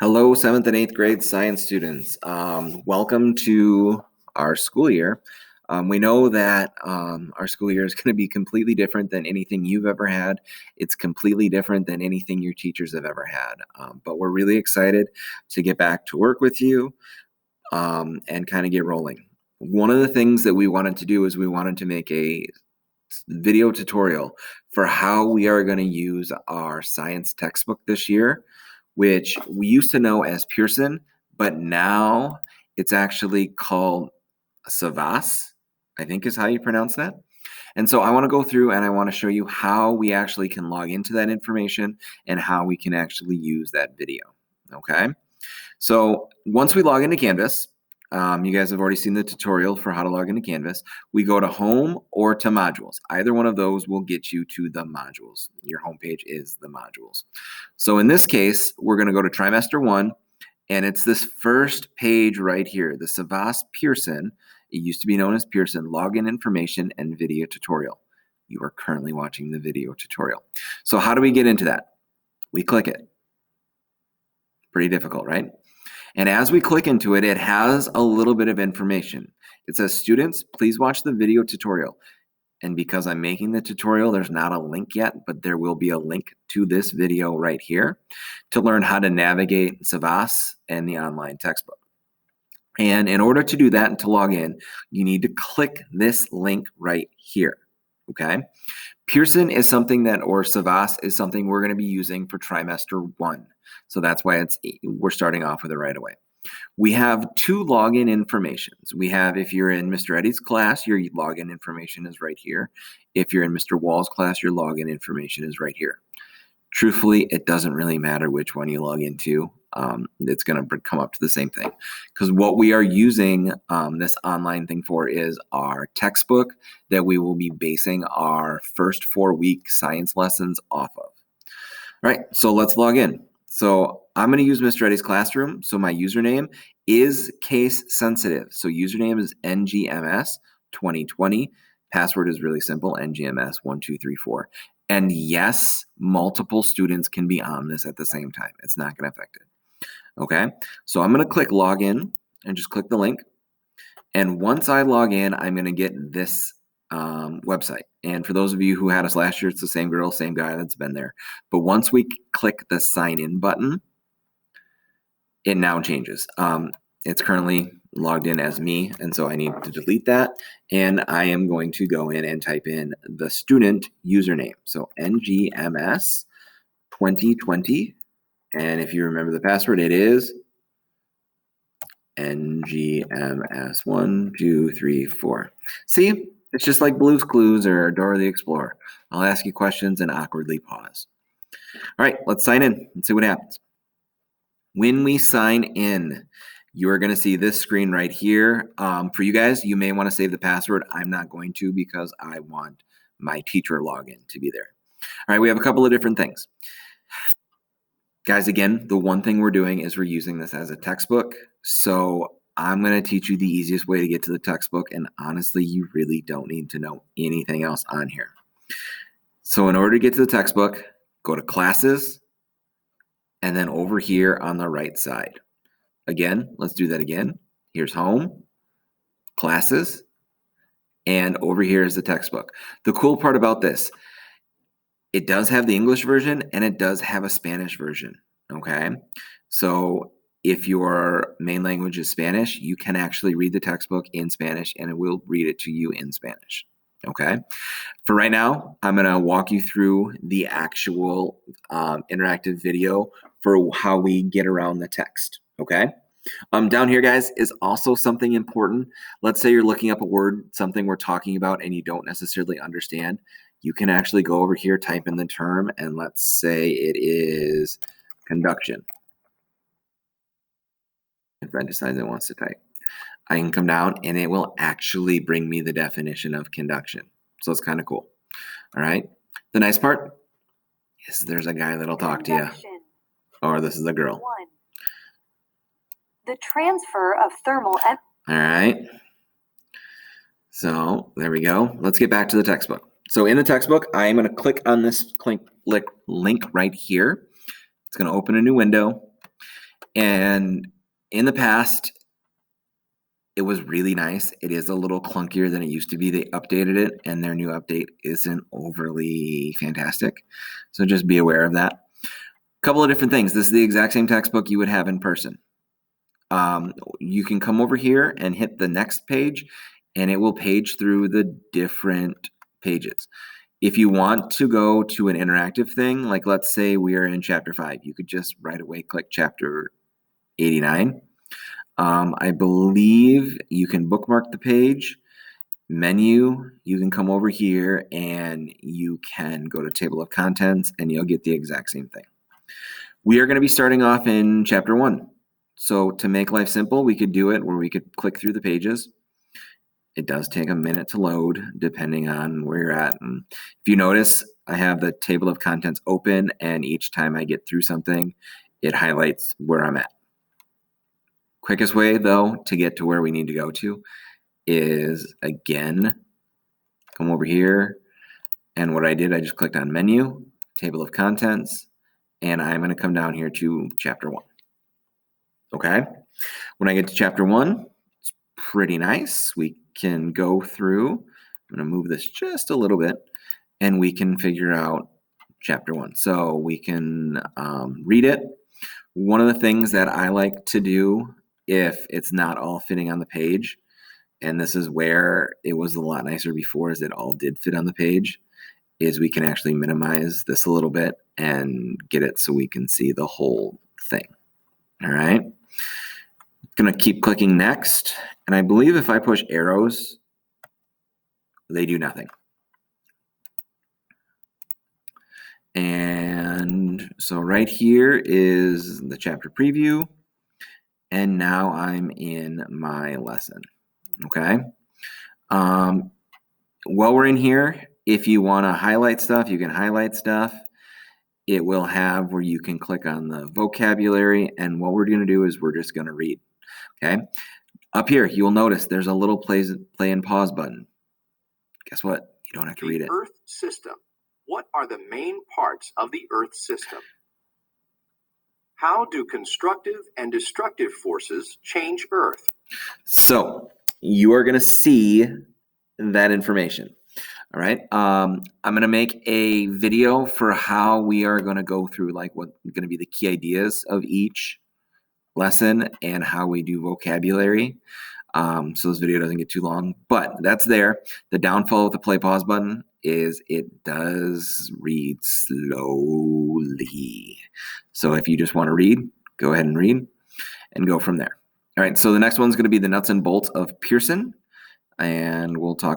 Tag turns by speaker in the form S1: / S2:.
S1: Hello, 7th and 8th grade science students. Welcome to our school year. We know that our school year is going to be completely different than anything you've ever had. It's completely different than anything your teachers have ever had. But we're really excited to get back to work with you and kind of get rolling. One of the things that we wanted to do is we wanted to make a video tutorial for how we are going to use our science textbook this year, which we used to know as Pearson, but now it's actually called Savvas, I think is how you pronounce that. And so I want to go through and I want to show you how we actually can log into that information and how we can actually use that video. Okay. So once we log into Canvas, you guys have already seen the tutorial for how to log into Canvas. We go to Home or to Modules. Either one of those will get you to the modules. Your homepage is the modules. So in this case, we're going to go to Trimester 1, and it's this first page right here, the SavvasPearson. It used to be known as Pearson Login Information and Video Tutorial. You are currently watching the video tutorial. So how do we get into that? We click it. Pretty difficult, right? And as we click into it, it has a little bit of information. It says, students, please watch the video tutorial. And because I'm making the tutorial, there's not a link yet, but there will be a link to this video right here to learn how to navigate Savvas and the online textbook. And in order to do that and to log in, you need to click this link right here, okay? Pearson is something that, or Savvas is something we're going to be using for trimester 1. So that's why we're starting off with it right away. We have two login informations. We have, if you're in Mr. Eddie's class, your login information is right here. If you're in Mr. Wall's class, your login information is right here. Truthfully, it doesn't really matter which one you log into. It's going to come up to the same thing, because what we are using this online thing for is our textbook that we will be basing our first 4-week science lessons off of. All right, so let's log in. So I'm going to use Mr. Eddie's Classroom. So my username is case sensitive. So username is NGMS 2020. Password is really simple, NGMS 1234. And yes, multiple students can be on this at the same time. It's not going to affect it. Okay, so I'm going to click login and just click the link. And once I log in, I'm going to get this website. And for those of you who had us last year, it's the same girl, same guy that's been there. But once we click the sign in button, it now changes. It's currently logged in as me, and so I need to delete that. And I am going to go in and type in the student username. So NGMS 2020. And if you remember the password, it is NGMS 1234. See? It's just like Blue's Clues or Dora the Explorer. I'll ask you questions and awkwardly pause. All right, let's sign in and see what happens. When we sign in, you are going to see this screen right here. For you guys, you may want to save the password. I'm not going to, because I want my teacher login to be there. All right, we have a couple of different things. Guys, again, the one thing we're doing is we're using this as a textbook. So I'm going to teach you the easiest way to get to the textbook, and honestly, you really don't need to know anything else on here. So in order to get to the textbook, go to Classes, and then over here on the right side. Again, let's do that again. Here's Home, Classes, and over here is the textbook. The cool part about this, it does have the English version and it does have a Spanish version, okay? So if your main language is Spanish, you can actually read the textbook in Spanish and it will read it to you in Spanish, okay? For right now, I'm going to walk you through the actual interactive video for how we get around the text, okay? Down here, guys, is also something important. Let's say you're looking up a word, something we're talking about, and you don't necessarily understand. You can actually go over here, type in the term, and let's say it is conduction. If Brent decides it wants to type, I can come down and it will actually bring me the definition of conduction. So it's kind of cool. All right. The nice part is there's a guy that'll talk to you. Or this is a girl.
S2: 1. The transfer of thermal energy.
S1: All right. So there we go. Let's get back to the textbook. So in the textbook, I am going to click on this link right here. It's going to open a new window. And in the past, it was really nice. It is a little clunkier than it used to be. They updated it, and their new update isn't overly fantastic. So just be aware of that. A couple of different things. This is the exact same textbook you would have in person. You can come over here and hit the next page, and it will page through the different pages. If you want to go to an interactive thing, like let's say we are in chapter 5, you could just right away click chapter 89. I believe you can bookmark the page, menu, you can come over here and you can go to table of contents and you'll get the exact same thing. We are going to be starting off in chapter 1. So to make life simple, we could do it where we could click through the pages. It does take a minute to load depending on where you're at. And if you notice, I have the table of contents open, and each time I get through something, it highlights where I'm at. Quickest way, though, to get to where we need to go to is, again, come over here. And what I did, I just clicked on menu, table of contents, and I'm going to come down here to chapter 1. Okay? When I get to chapter 1, it's pretty nice. We can go through. I'm going to move this just a little bit, and we can figure out chapter 1. So we can read it. One of the things that I like to do if it's not all fitting on the page, and this is where it was a lot nicer before, is it all did fit on the page, is we can actually minimize this a little bit and get it so we can see the whole thing. All right. Going to keep clicking next. And I believe if I push arrows, they do nothing. And so right here is the chapter preview. And now I'm in my lesson. Okay. While we're in here, if you want to highlight stuff, you can highlight stuff. It will have where you can click on the vocabulary. And what we're going to do is we're just going to read. Okay. Up here, you'll notice there's a little play and pause button. Guess what? You don't have to read it.
S3: Earth system. What are the main parts of the Earth system? How do constructive and destructive forces change Earth?
S1: So you are going to see that information. All right. I'm going to make a video for how we are going to go through like what's going to be the key ideas of each lesson and how we do vocabulary. So this video doesn't get too long, but that's there. The downfall with the play pause button is it does read slowly. So if you just want to read, go ahead and read and go from there. All right. So the next one's going to be the nuts and bolts of Pearson, and we'll talk